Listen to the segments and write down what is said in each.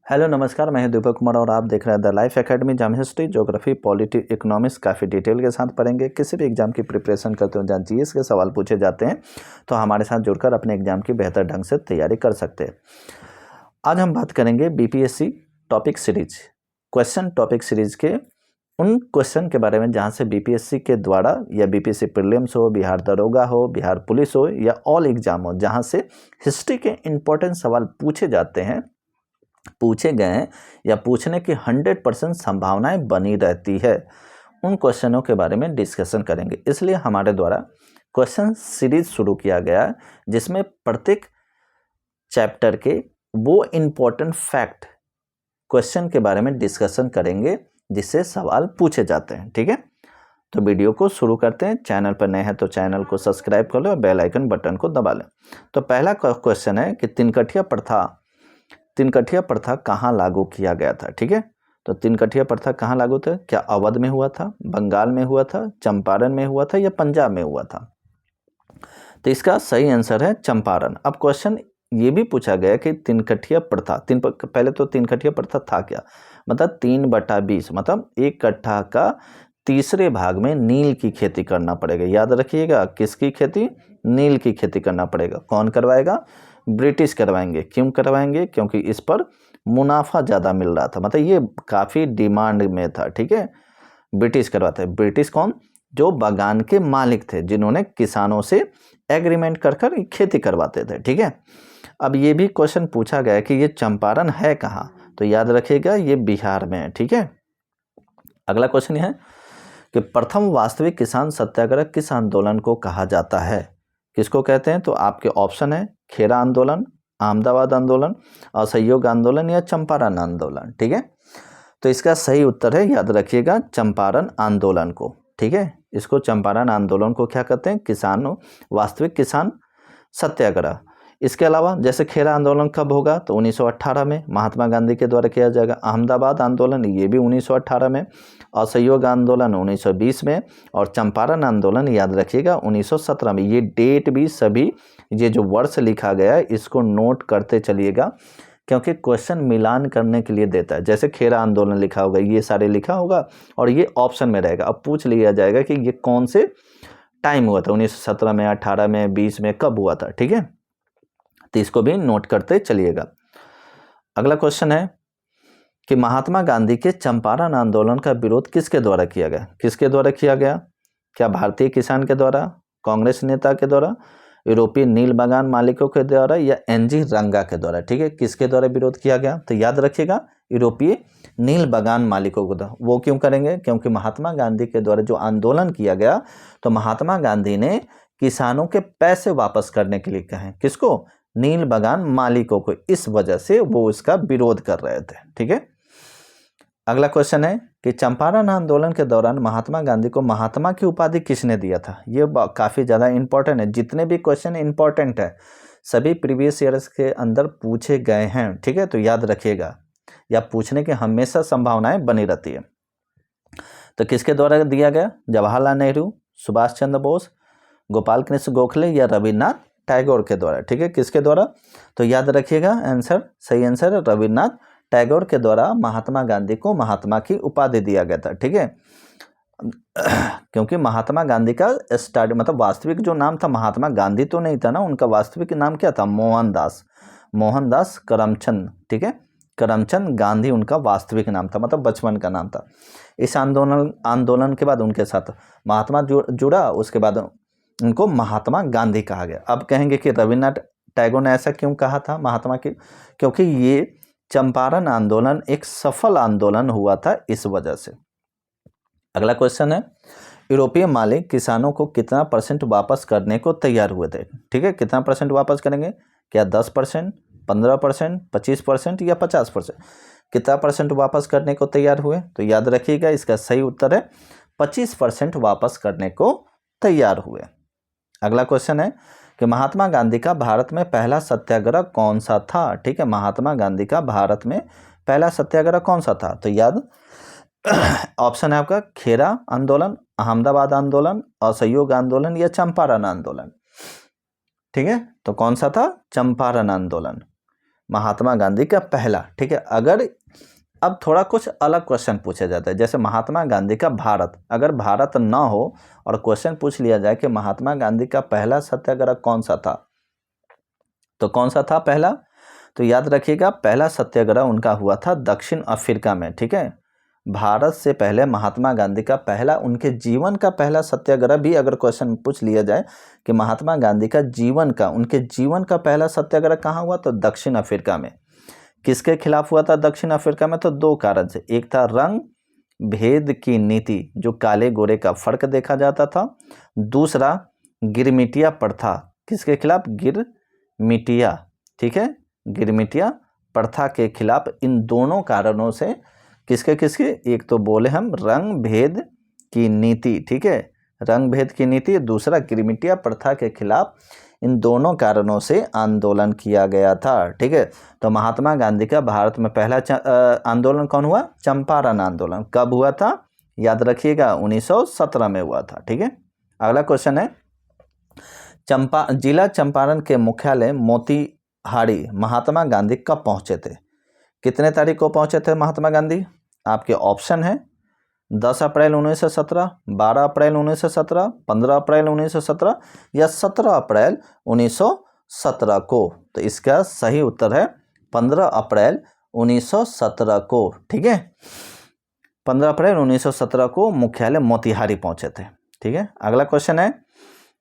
Hello नमस्कार, मैं हूं दीपक कुमार और आप देख रहे हैं द लाइफ एकेडमी। जहाँ हिस्ट्री, ज्योग्राफी, पॉलिटी, इकोनॉमिक्स काफ़ी डिटेल के साथ पढ़ेंगे। किसी भी एग्जाम की प्रिपरेशन करते हो जहाँ जीएस के सवाल पूछे जाते हैं तो हमारे साथ जुड़कर अपने एग्जाम की बेहतर ढंग से तैयारी कर सकते हैं। आज हम बात करेंगे BPSC topic series, question topic series के उन क्वेश्चन के बारे में जहाँ से बीपीएससी के द्वारा या बीपीएससी प्रीलिम्स हो, बिहार दरोगा हो, बिहार पुलिस हो या ऑल एग्जाम हो, जहाँ से हिस्ट्री के इंपॉर्टेंट सवाल पूछे गए हैं या पूछने की 100% संभावनाएं बनी रहती है। उन क्वेश्चनों के बारे में डिस्कशन करेंगे। इसलिए हमारे द्वारा क्वेश्चन सीरीज शुरू किया गया है जिसमें प्रत्येक चैप्टर के वो इम्पोर्टेंट फैक्ट क्वेश्चन के बारे में डिस्कशन करेंगे जिससे सवाल पूछे जाते हैं। ठीक है, तो वीडियो को शुरू करते हैं। चैनल पर नए हैं तो चैनल को सब्सक्राइब कर लो और बेल आइकन बटन को दबा लें। तो पहला क्वेश्चन है कि तिनकठिया प्रथा कहाँ लागू किया गया था। ठीक है, तो तिनकठिया प्रथा कहाँ लागू था? क्या अवध में हुआ था, बंगाल में हुआ था, चंपारण में हुआ था या पंजाब में हुआ था? तो इसका सही आंसर है चंपारण। अब क्वेश्चन ये भी पूछा गया कि तिनकठिया प्रथा पहले तो तिनकठिया प्रथा था क्या? मतलब 3/20, मतलब 1 कट्ठा का तीसरे भाग में नील की खेती करना पड़ेगा। याद रखिएगा, किसकी खेती? नील की खेती करना पड़ेगा। कौन करवाएगा? ब्रिटिश करवाएंगे। क्यों करवाएंगे? क्योंकि इस पर मुनाफा ज़्यादा मिल रहा था, मतलब ये काफ़ी डिमांड में था। ठीक है, ब्रिटिश करवाते हैं। ब्रिटिश कौन? जो बागान के मालिक थे, जिन्होंने किसानों से एग्रीमेंट कर खेती करवाते थे। ठीक है, अब ये भी क्वेश्चन पूछा गया कि ये चंपारण है कहाँ? तो याद रखिएगा ये बिहार में है। ठीक है, अगला क्वेश्चन है कि प्रथम वास्तविक किसान सत्याग्रह किस आंदोलन को कहा जाता है? किसको कहते हैं? तो आपके ऑप्शन है खेरा आंदोलन, अहमदाबाद आंदोलन, असहयोग आंदोलन या चंपारण आंदोलन। ठीक है, तो इसका सही उत्तर है, याद रखिएगा, चंपारण आंदोलन को। ठीक है, इसको चंपारण आंदोलन को क्या कहते हैं? वास्तविक किसान सत्याग्रह। इसके अलावा जैसे खेरा आंदोलन कब होगा? तो 1918 में महात्मा गांधी के द्वारा किया जाएगा। अहमदाबाद आंदोलन ये भी 1918 में, असहयोग आंदोलन 1920 में और चंपारण आंदोलन याद रखिएगा 1917 में। ये डेट भी सभी, ये जो वर्ष लिखा गया है इसको नोट करते चलिएगा क्योंकि क्वेश्चन मिलान करने के लिए देता है। जैसे खेरा आंदोलन लिखा होगा, ये सारे लिखा होगा और ये ऑप्शन में रहेगा। अब पूछ लिया जाएगा कि ये कौन से टाइम हुआ था, 1917 में, 18 में, 20 में, कब हुआ था। ठीक है, तो इसको भी नोट करते चलिएगा। अगला क्वेश्चन है कि महात्मा गांधी के चंपारण आंदोलन का विरोध किसके द्वारा किया गया? किसके द्वारा किया गया? क्या भारतीय किसान के द्वारा, कांग्रेस नेता के द्वारा, यूरोपीय नील बागान मालिकों के द्वारा या एनजी रंगा के द्वारा? ठीक है, किसके द्वारा विरोध किया गया? तो याद रखिएगा यूरोपीय नील बागान मालिकों को द्वारा। वो क्यों करेंगे? क्योंकि महात्मा गांधी के द्वारा जो आंदोलन किया गया तो महात्मा गांधी ने किसानों के पैसे वापस करने के लिए कहे। किसको? नील बागान मालिकों को। इस वजह से वो इसका विरोध कर रहे थे। ठीक है, अगला क्वेश्चन है कि चंपारण आंदोलन के दौरान महात्मा गांधी को महात्मा की उपाधि किसने दिया था? ये काफ़ी ज़्यादा इंपॉर्टेंट है। जितने भी क्वेश्चन इंपॉर्टेंट है सभी प्रीवियस ईयर्स के अंदर पूछे गए हैं। ठीक है, तो याद रखिएगा, या पूछने की हमेशा संभावनाएं बनी रहती है। तो किसके द्वारा दिया गया? जवाहरलाल नेहरू, सुभाष चंद्र बोस, गोपाल कृष्ण गोखले या रविन्द्रनाथ टैगोर के द्वारा? ठीक है, किसके द्वारा? तो याद रखिएगा आंसर, सही आंसर है रविन्द्रनाथ टैगोर के द्वारा महात्मा गांधी को महात्मा की उपाधि दिया गया था। ठीक है, क्योंकि महात्मा गांधी का मतलब वास्तविक जो नाम था महात्मा गांधी तो नहीं था ना, उनका वास्तविक नाम क्या था? मोहनदास करमचंद। ठीक है, करमचंद गांधी उनका वास्तविक नाम था, मतलब बचपन का नाम था। इस आंदोलन के बाद उनके साथ महात्मा जुड़ा, उसके बाद उनको महात्मा गांधी कहा गया। अब कहेंगे कि रविन्द्रनाथ टैगोर ने ऐसा क्यों कहा था महात्मा की? क्योंकि ये चंपारण आंदोलन एक सफल आंदोलन हुआ था, इस वजह से। अगला क्वेश्चन है, यूरोपीय मालिक किसानों को कितना % वापस करने को तैयार हुए थे? ठीक है, कितना % वापस करेंगे? क्या 10%, 15%, 25% या 50%? कितना % वापस करने को तैयार हुए? तो याद रखिएगा इसका सही उत्तर है 25% वापस करने को तैयार हुए। अगला क्वेश्चन है कि महात्मा गांधी का भारत में पहला सत्याग्रह कौन सा था? ठीक है, महात्मा गांधी का भारत में पहला सत्याग्रह कौन सा था? तो याद ऑप्शन है आपका खेरा आंदोलन, अहमदाबाद आंदोलन, असहयोग आंदोलन या चंपारण आंदोलन। ठीक है, तो कौन सा था? चंपारण आंदोलन। महात्मा गांधी का पहला, ठीक है। अगर अब थोड़ा कुछ अलग क्वेश्चन पूछा जाता है, जैसे महात्मा गांधी का भारत, अगर भारत ना हो और क्वेश्चन पूछ लिया जाए कि महात्मा गांधी का पहला सत्याग्रह कौन सा था, तो कौन सा था पहला? तो याद रखिएगा, पहला सत्याग्रह उनका हुआ था दक्षिण अफ्रीका में, ठीक है। भारत से पहले महात्मा गांधी का पहला, उनके जीवन का पहला सत्याग्रह भी अगर क्वेश्चन पूछ लिया जाए कि महात्मा गांधी का जीवन का, उनके जीवन का पहला सत्याग्रह कहाँ हुआ, तो दक्षिण अफ्रीका में। किसके खिलाफ हुआ था दक्षिण अफ्रीका में? तो दो कारण से, एक था रंग भेद की नीति, जो काले गोरे का फर्क देखा जाता था। दूसरा गिरमिटिया प्रथा, किसके खिलाफ? गिरमिटिया, ठीक है, गिरमिटिया प्रथा के खिलाफ। इन दोनों कारणों से किसके किसके, एक तो बोले हम रंग भेद की नीति, ठीक है, रंग भेद की नीति, दूसरा गिरमिटिया प्रथा के खिलाफ, इन दोनों कारणों से आंदोलन किया गया था, ठीक है। तो महात्मा गांधी का भारत में पहला आंदोलन कौन हुआ? चंपारण आंदोलन। कब हुआ था? याद रखिएगा 1917 में हुआ था, ठीक है। अगला क्वेश्चन है, जिला चंपारण के मुख्यालय मोतिहारी महात्मा गांधी कब पहुंचे थे? कितने तारीख को पहुंचे थे महात्मा गांधी? आपके ऑप्शन है 10 अप्रैल 1917, 12 अप्रैल 1917, 15 अप्रैल 1917 या 17 अप्रैल 1917 को। तो इसका सही उत्तर है 15 अप्रैल 1917 को, ठीक है। 15 अप्रैल 1917 को मुख्यालय मोतिहारी पहुंचे थे, ठीक है। अगला क्वेश्चन है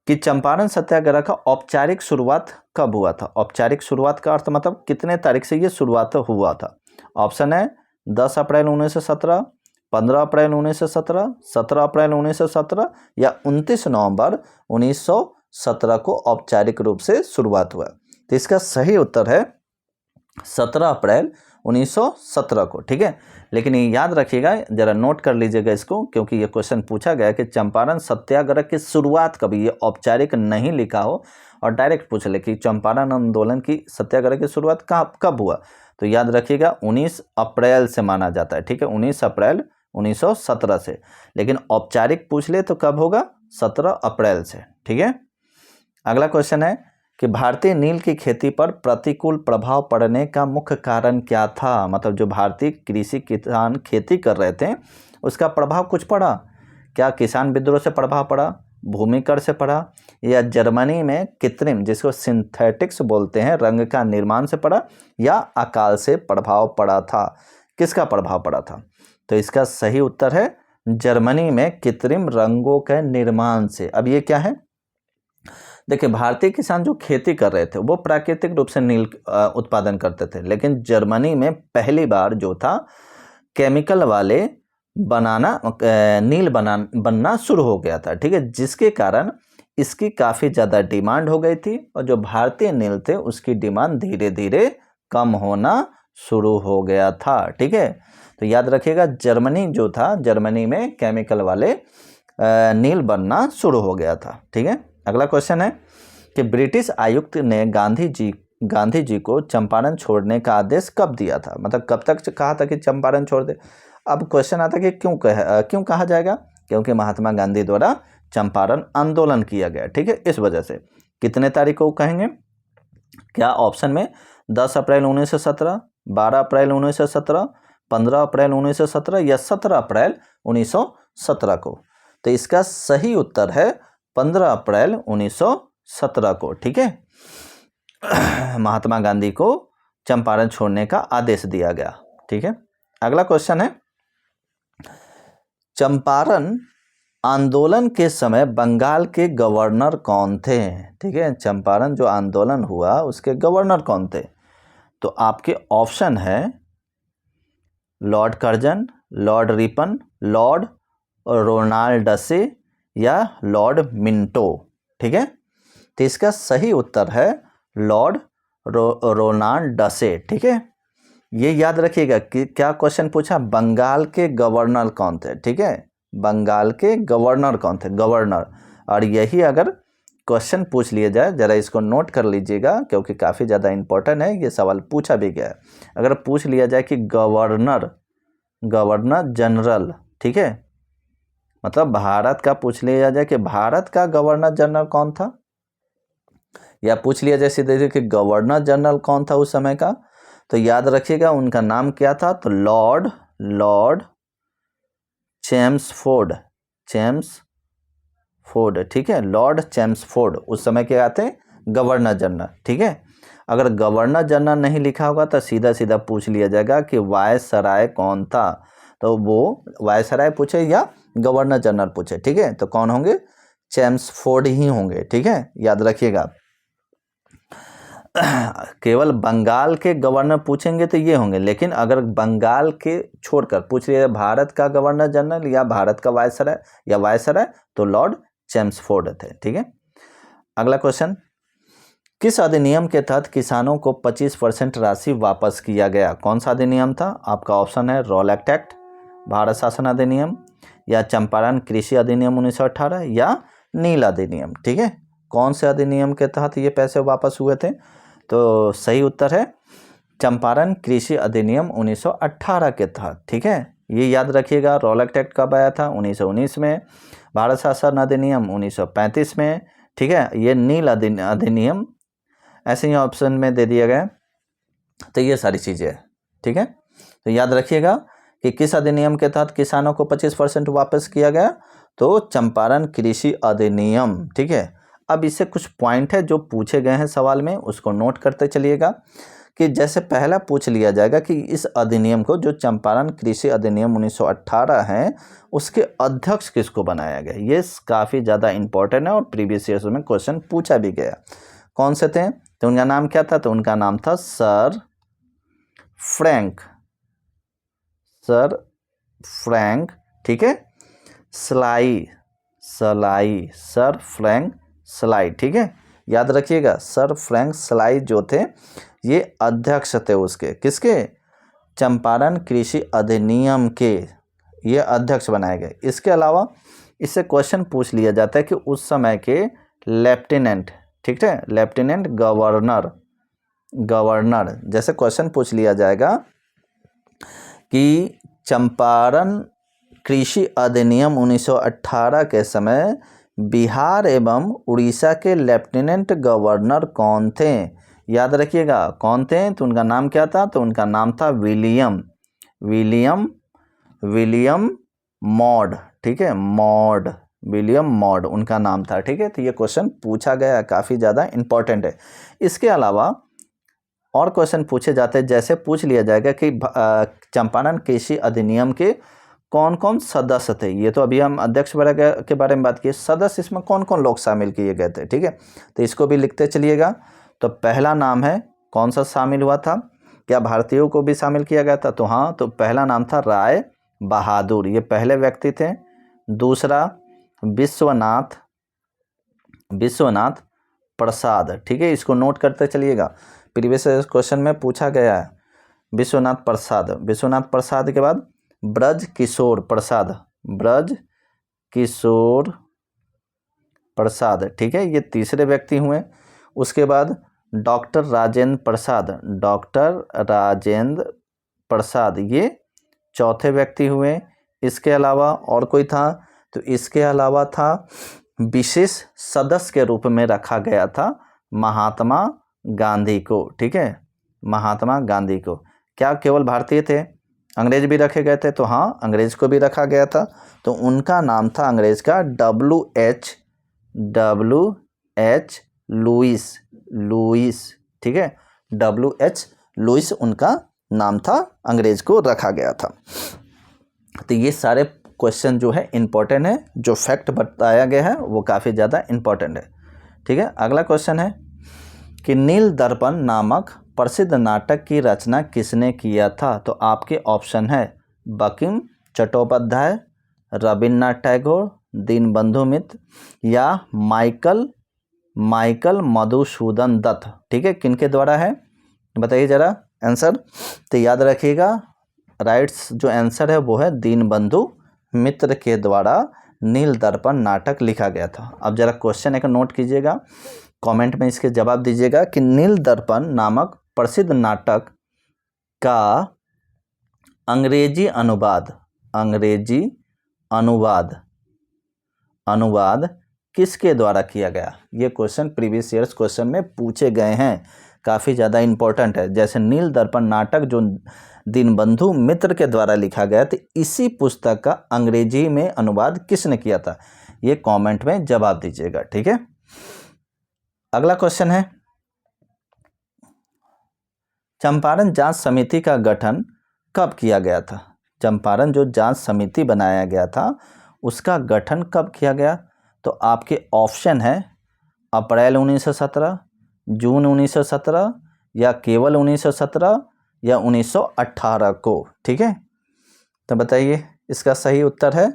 कि चंपारण सत्याग्रह का औपचारिक शुरुआत कब हुआ था? औपचारिक शुरुआत का अर्थ मतलब कितने तारीख से ये शुरुआत हुआ था? ऑप्शन है 10 अप्रैल 1917, 15 अप्रैल 1917, 17 अप्रैल 1917 या 29 नवंबर 1917 को औपचारिक रूप से शुरुआत हुआ। तो इसका सही उत्तर है 17 अप्रैल 1917 को, ठीक है। लेकिन ये याद रखिएगा, जरा नोट कर लीजिएगा इसको, क्योंकि ये क्वेश्चन पूछा गया कि चंपारण सत्याग्रह की शुरुआत कभी, ये औपचारिक नहीं लिखा हो और डायरेक्ट पूछ ले कि चंपारण आंदोलन की सत्याग्रह की शुरुआत कब हुआ, तो याद रखिएगा 19 अप्रैल से माना जाता है, ठीक है, 19 अप्रैल 1917 से। लेकिन औपचारिक पूछ ले तो कब होगा? 17 अप्रैल से, ठीक है। अगला क्वेश्चन है कि भारतीय नील की खेती पर प्रतिकूल प्रभाव पड़ने का मुख्य कारण क्या था? मतलब जो भारतीय कृषि किसान खेती कर रहे थे उसका प्रभाव कुछ पड़ा क्या? किसान विद्रोह से प्रभाव पड़ा, भूमि कर से पड़ा, या जर्मनी में कृत्रिम, जिसको सिंथेटिक्स बोलते हैं, रंग का निर्माण से पड़ा, या अकाल से प्रभाव पड़ा था? किसका प्रभाव पड़ा था? तो इसका सही उत्तर है जर्मनी में कृत्रिम रंगों के निर्माण से। अब ये क्या है? देखिए, भारतीय किसान जो खेती कर रहे थे वो प्राकृतिक रूप से नील उत्पादन करते थे, लेकिन जर्मनी में पहली बार जो था केमिकल वाले नील बनना शुरू हो गया था, ठीक है, जिसके कारण इसकी काफ़ी ज़्यादा डिमांड हो गई थी और जो भारतीय नील थे उसकी डिमांड धीरे धीरे कम होना शुरू हो गया था, ठीक है। तो याद रखिएगा, जर्मनी जो था, जर्मनी में केमिकल वाले नील बनना शुरू हो गया था, ठीक है। अगला क्वेश्चन है कि ब्रिटिश आयुक्त ने गांधी जी को चंपारण छोड़ने का आदेश कब दिया था? मतलब कब तक कहा था कि चंपारण छोड़ दे। अब क्वेश्चन आता है कि क्यों कहा जाएगा? क्योंकि महात्मा गांधी द्वारा चंपारण आंदोलन किया गया, ठीक है, इस वजह से। कितने तारीख को कहेंगे? क्या ऑप्शन में 10 अप्रैल 1917, 12 अप्रैल 1917, 15 अप्रैल 1917 या 17 अप्रैल 1917 को? तो इसका सही उत्तर है 15 अप्रैल 1917 को, ठीक है। महात्मा गांधी को चंपारण छोड़ने का आदेश दिया गया, ठीक है। अगला क्वेश्चन है, चंपारण आंदोलन के समय बंगाल के गवर्नर कौन थे? ठीक है, चंपारण जो आंदोलन हुआ उसके गवर्नर कौन थे? तो आपके ऑप्शन है Lord Curzon, Lord Ripon, Lord Ronaldshay या लॉर्ड मिंटो, ठीक है। तो इसका सही उत्तर है लॉर्ड रोनाल्डसे, ठीक है। ये याद रखिएगा कि क्या क्वेश्चन पूछा, बंगाल के गवर्नर कौन थे, ठीक है, बंगाल के गवर्नर कौन थे, गवर्नर। और यही अगर क्वेश्चन पूछ लिया जाए, ज़रा इसको नोट कर लीजिएगा क्योंकि काफ़ी ज़्यादा इंपॉर्टेंट है, ये सवाल पूछा भी गया है। अगर पूछ लिया जाए कि गवर्नर जनरल, ठीक है, मतलब भारत का पूछ लिया जाए कि भारत का गवर्नर जनरल कौन था, या पूछ लिया जाए सीधे कि गवर्नर जनरल कौन था उस समय का, तो याद रखिएगा उनका नाम क्या था, तो लॉर्ड चेम्सफोर्ड, ठीक है, लॉर्ड चेम्सफोर्ड उस समय क्या थे, गवर्नर जनरल। ठीक है, अगर गवर्नर जनरल नहीं लिखा होगा तो सीधा सीधा पूछ लिया जाएगा कि वायसराय कौन था, तो वो वायसराय पूछे या गवर्नर जनरल पूछे। ठीक है, तो कौन होंगे, चेम्सफोर्ड ही होंगे। ठीक है, याद रखिएगा। केवल बंगाल के गवर्नर पूछेंगे तो ये होंगे, लेकिन अगर बंगाल के छोड़कर पूछ लिया भारत का गवर्नर जनरल या भारत का वायसराय या वायसराय, तो लॉर्ड चेम्सफोर्ड थे। ठीक है, अगला क्वेश्चन, किस अधिनियम के तहत किसानों को 25% राशि वापस किया गया? कौन सा अधिनियम था? आपका ऑप्शन है रॉलेट एक्ट, भारत शासन अधिनियम, या चंपारण कृषि अधिनियम 1918, या नील अधिनियम। ठीक है, कौन से अधिनियम के तहत ये पैसे वापस हुए थे? तो सही उत्तर है चंपारण कृषि अधिनियम 1918 के तहत। ठीक है, ये याद रखिएगा। रॉलेट एक्ट कब आया था? 1919 में। भारत शासन अधिनियम 1935 में। ठीक है, ये नील अधिनियम ऐसे ही ऑप्शन में दे दिया गया। तो ये सारी चीज़ें हैं। ठीक है, तो याद रखिएगा कि किस अधिनियम के तहत किसानों को 25% वापस किया गया? तो चंपारण कृषि अधिनियम। ठीक है, अब इससे कुछ पॉइंट है जो पूछे गए हैं सवाल में, उसको नोट करते चलिएगा। कि जैसे पहला पूछ लिया जाएगा कि इस अधिनियम को, जो चंपारण कृषि अधिनियम 1918 है, उसके अध्यक्ष किसको बनाया गया? ये काफ़ी ज़्यादा इंपॉर्टेंट है और प्रीवियस ईयर्स में क्वेश्चन पूछा भी गया। कौन से थे? तो उनका नाम क्या था? तो उनका नाम था सर फ्रैंक, ठीक है, स्लाई, सर फ्रैंक स्लाई। ठीक है, याद रखिएगा सर फ्रैंक स्लाई जो थे ये अध्यक्ष थे उसके, किसके? चंपारण कृषि अधिनियम के ये अध्यक्ष बनाए गए। इसके अलावा इससे क्वेश्चन पूछ लिया जाता है कि उस समय के लेफ्टिनेंट, ठीक है, लेफ्टिनेंट गवर्नर जैसे क्वेश्चन पूछ लिया जाएगा कि चंपारण कृषि अधिनियम 1918 के समय बिहार एवं उड़ीसा के लेफ्टिनेंट गवर्नर कौन थे? याद रखिएगा कौन थे? तो उनका नाम क्या था? तो उनका नाम था विलियम मॉड। ठीक है, विलियम मॉड उनका नाम था। ठीक है, तो ये क्वेश्चन पूछा गया, काफ़ी ज़्यादा इंपॉर्टेंट है। इसके अलावा और क्वेश्चन पूछे जाते हैं, जैसे पूछ लिया जाएगा कि चंपारण कृषि अधिनियम के कौन कौन सदस्य थे। ये तो अभी हम अध्यक्ष वगैरह के बारे में बात किए, सदस्य इसमें कौन कौन लोग शामिल किए गए थे। ठीक है, तो इसको भी लिखते चलिएगा। तो पहला नाम है, कौन सा शामिल हुआ था? क्या भारतीयों को भी शामिल किया गया था? तो हाँ, तो पहला नाम था राय बहादुर, ये पहले व्यक्ति थे। दूसरा विश्वनाथ प्रसाद। ठीक है, इसको नोट करते चलिएगा, प्रीवियस क्वेश्चन में पूछा गया है। विश्वनाथ प्रसाद के बाद ब्रज किशोर प्रसाद। ठीक है, ये तीसरे व्यक्ति हुए। उसके बाद डॉक्टर राजेंद्र प्रसाद, ये चौथे व्यक्ति हुए। इसके अलावा और कोई था? तो इसके अलावा था विशेष सदस्य के रूप में रखा गया था महात्मा गांधी को। ठीक है, महात्मा गांधी को। क्या केवल भारतीय थे? अंग्रेज भी रखे गए थे? तो हाँ, अंग्रेज को भी रखा गया था। तो उनका नाम था अंग्रेज का WH लुइस। ठीक है, WH लुइस उनका नाम था, अंग्रेज को रखा गया था। तो ये सारे क्वेश्चन जो है इंपॉर्टेंट है, जो फैक्ट बताया गया है वो काफ़ी ज़्यादा इंपॉर्टेंट है। ठीक है, अगला क्वेश्चन है कि नील दर्पण नामक प्रसिद्ध नाटक की रचना किसने किया था? तो आपके ऑप्शन है बंकिम चट्टोपाध्याय, रविन्द्रनाथ टैगोर, दीनबंधु मित्र, या माइकल मधुसूदन दत्त। ठीक है, किनके द्वारा है बताइए जरा आंसर। तो याद रखिएगा राइट्स जो आंसर है वो है दीनबंधु मित्र के द्वारा नील दर्पण नाटक लिखा गया था। अब जरा क्वेश्चन एक नोट कीजिएगा, कमेंट में इसके जवाब दीजिएगा कि नील दर्पण नामक प्रसिद्ध नाटक का अंग्रेजी अनुवाद किसके द्वारा किया गया? ये क्वेश्चन प्रीवियस ईयर्स क्वेश्चन में पूछे गए हैं, काफ़ी ज़्यादा इम्पोर्टेंट है। जैसे नील दर्पण नाटक जो दीनबंधु मित्र के द्वारा लिखा गया, तो इसी पुस्तक का अंग्रेजी में अनुवाद किसने किया था? ये कमेंट में जवाब दीजिएगा, ठीक है। अगला क्वेश्चन है, चंपारण जांच समिति का गठन कब किया गया था? चंपारण जो जांच समिति बनाया गया था उसका गठन कब किया गया? तो आपके ऑप्शन है अप्रैल 1917, जून 1917, या केवल 1917, या 1918 को, ठीक है। तो बताइए, इसका सही उत्तर है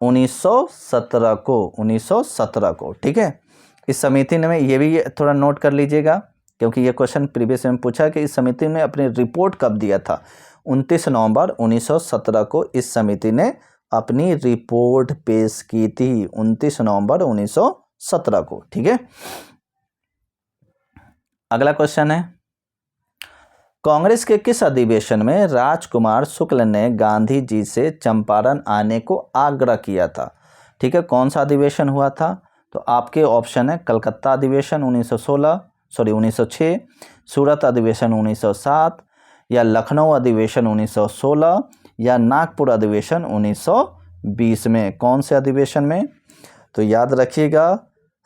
1917 को, 1917 को, ठीक है। इस समिति ने, ये भी थोड़ा नोट कर लीजिएगा क्योंकि ये क्वेश्चन प्रीवियस में पूछा कि इस समिति ने अपनी रिपोर्ट कब दिया था? 29 नवंबर 1917 को इस समिति ने अपनी रिपोर्ट पेश की थी, 29 नवंबर 1917 को, ठीक है। अगला क्वेश्चन है, कांग्रेस के किस अधिवेशन में राजकुमार शुक्ल ने गांधी जी से चंपारण आने को आग्रह किया था? ठीक है, कौन सा अधिवेशन हुआ था? तो आपके ऑप्शन है कलकत्ता अधिवेशन 1906, सूरत अधिवेशन 1907, या लखनऊ अधिवेशन 1916, या नागपुर अधिवेशन 1920 में। कौन से अधिवेशन में? तो याद रखिएगा,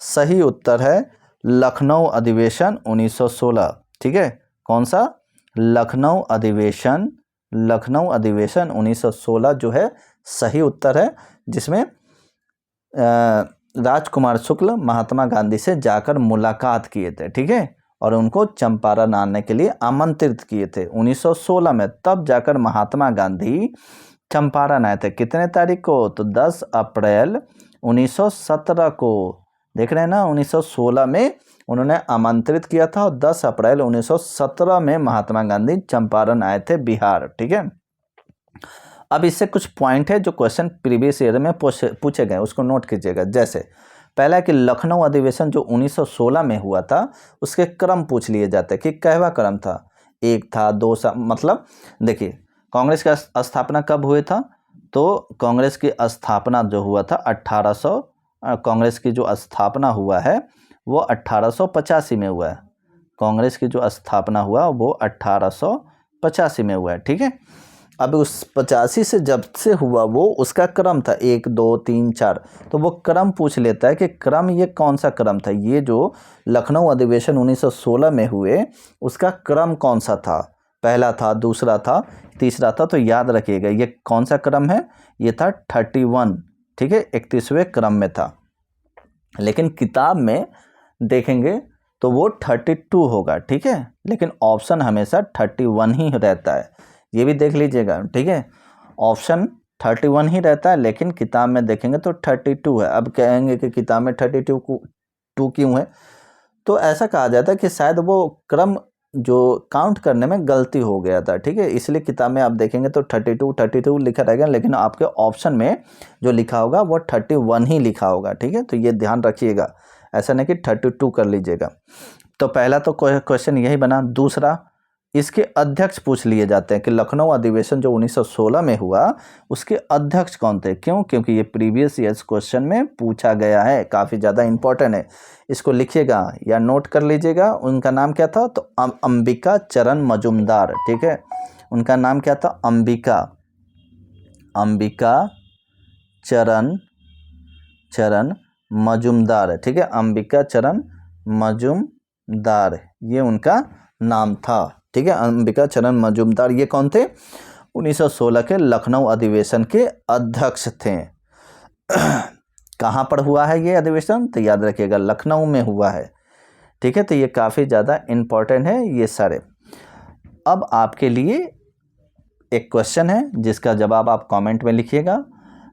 सही उत्तर है लखनऊ अधिवेशन 1916, ठीक है। कौन सा? लखनऊ अधिवेशन 1916 जो है सही उत्तर है, जिसमें राजकुमार शुक्ल महात्मा गांधी से जाकर मुलाकात किए थे, ठीक है, और उनको चंपारण आने के लिए आमंत्रित किए थे 1916 में। तब जाकर महात्मा गांधी चंपारण आए थे। कितने तारीख को? तो 10 अप्रैल 1917 को। देख रहे हैं ना, 1916 में उन्होंने आमंत्रित किया था और 10 अप्रैल 1917 में महात्मा गांधी चंपारण आए थे बिहार, ठीक है। अब इससे कुछ पॉइंट है जो क्वेश्चन प्रीवियस ईयर में पूछे गए, उसको नोट कीजिएगा। जैसे पहला है कि लखनऊ अधिवेशन जो 1916 में हुआ था उसके क्रम पूछ लिए जाते हैं कि कहवा क्रम था, 1 था, 2 था, मतलब देखिए कांग्रेस का स्थापना कब हुआ था? तो कांग्रेस की स्थापना जो हुआ था 1800, कांग्रेस की जो स्थापना हुआ है वो 1885 में हुआ है। कांग्रेस की जो स्थापना हुआ वो 1885 में हुआ है, ठीक है। अब उस 85 से जब से हुआ वो उसका क्रम था 1, 2, 3, 4, तो वो क्रम पूछ लेता है कि क्रम ये कौन सा क्रम था? ये जो लखनऊ अधिवेशन 1916 में हुए उसका क्रम कौन सा था? पहला था, दूसरा था, तीसरा था? तो याद रखिएगा ये कौन सा क्रम है? ये था 31, ठीक है, 31वें क्रम में था। लेकिन किताब में देखेंगे तो वो 32 होगा, ठीक है, लेकिन ऑप्शन हमेशा 31 ही रहता है, ये भी देख लीजिएगा, ठीक है। ऑप्शन 31 ही रहता है, लेकिन किताब में देखेंगे तो 32 है। अब कहेंगे कि किताब में 32 क्यों है? तो ऐसा कहा जाता है कि शायद वो क्रम जो काउंट करने में गलती हो गया था, ठीक है, इसलिए किताब में आप देखेंगे तो 32 लिखा रहेगा, लेकिन आपके ऑप्शन में जो लिखा होगा वो 31 ही लिखा होगा, ठीक है। तो ये ध्यान रखिएगा, ऐसा नहीं कि 32 कर लीजिएगा। तो पहला तो क्वेश्चन यही बना। दूसरा, इसके अध्यक्ष पूछ लिए जाते हैं कि लखनऊ अधिवेशन जो 1916 में हुआ उसके अध्यक्ष कौन थे? क्यों? क्योंकि ये प्रीवियस ईयर्स क्वेश्चन में पूछा गया है, काफ़ी ज़्यादा इंपॉर्टेंट है, इसको लिखिएगा या नोट कर लीजिएगा। उनका नाम क्या था? तो अंबिका चरण मजुमदार, ठीक है, उनका नाम क्या था? अंबिका चरण मजुमदार, ठीक है, अंबिका चरण मजुमदार ये उनका नाम था, ठीक है, अंबिका चरण मजुमदार। ये कौन थे? 1916 के लखनऊ अधिवेशन के अध्यक्ष थे। कहाँ पर हुआ है ये अधिवेशन? तो याद रखिएगा लखनऊ में हुआ है, ठीक है। तो ये काफ़ी ज़्यादा इम्पोर्टेंट है ये सारे। अब आपके लिए एक क्वेश्चन है जिसका जवाब आप कमेंट में लिखिएगा।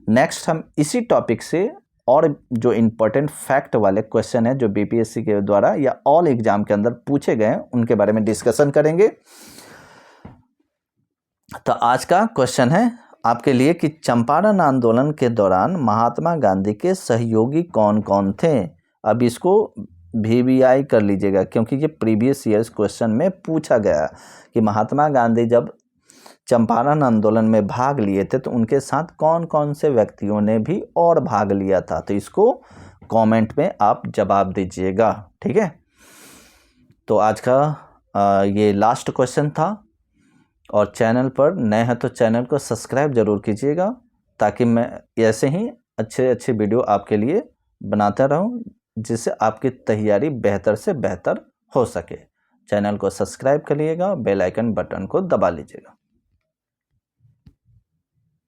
नेक्स्ट हम इसी टॉपिक से और जो इम्पोर्टेंट फैक्ट वाले क्वेश्चन है जो बीपीएससी के द्वारा या ऑल एग्जाम के अंदर पूछे गए हैं उनके बारे में डिस्कशन करेंगे। तो आज का क्वेश्चन है आपके लिए कि चंपारण आंदोलन के दौरान महात्मा गांधी के सहयोगी कौन कौन थे? अब इसको VBI कर लीजिएगा क्योंकि ये प्रीवियस ईयर्स क्वेश्चन में पूछा गया कि महात्मा गांधी जब चंपारण आंदोलन में भाग लिए थे तो उनके साथ कौन कौन से व्यक्तियों ने भी और भाग लिया था। तो इसको कमेंट में आप जवाब दीजिएगा, ठीक है। तो आज का ये लास्ट क्वेश्चन था। और चैनल पर नए हैं तो चैनल को सब्सक्राइब ज़रूर कीजिएगा, ताकि मैं ऐसे ही अच्छे अच्छे वीडियो आपके लिए बनाता रहूं, जिससे आपकी तैयारी बेहतर से बेहतर हो सके। चैनल को सब्सक्राइब करिएगा, बेल आइकन बटन को दबा लीजिएगा।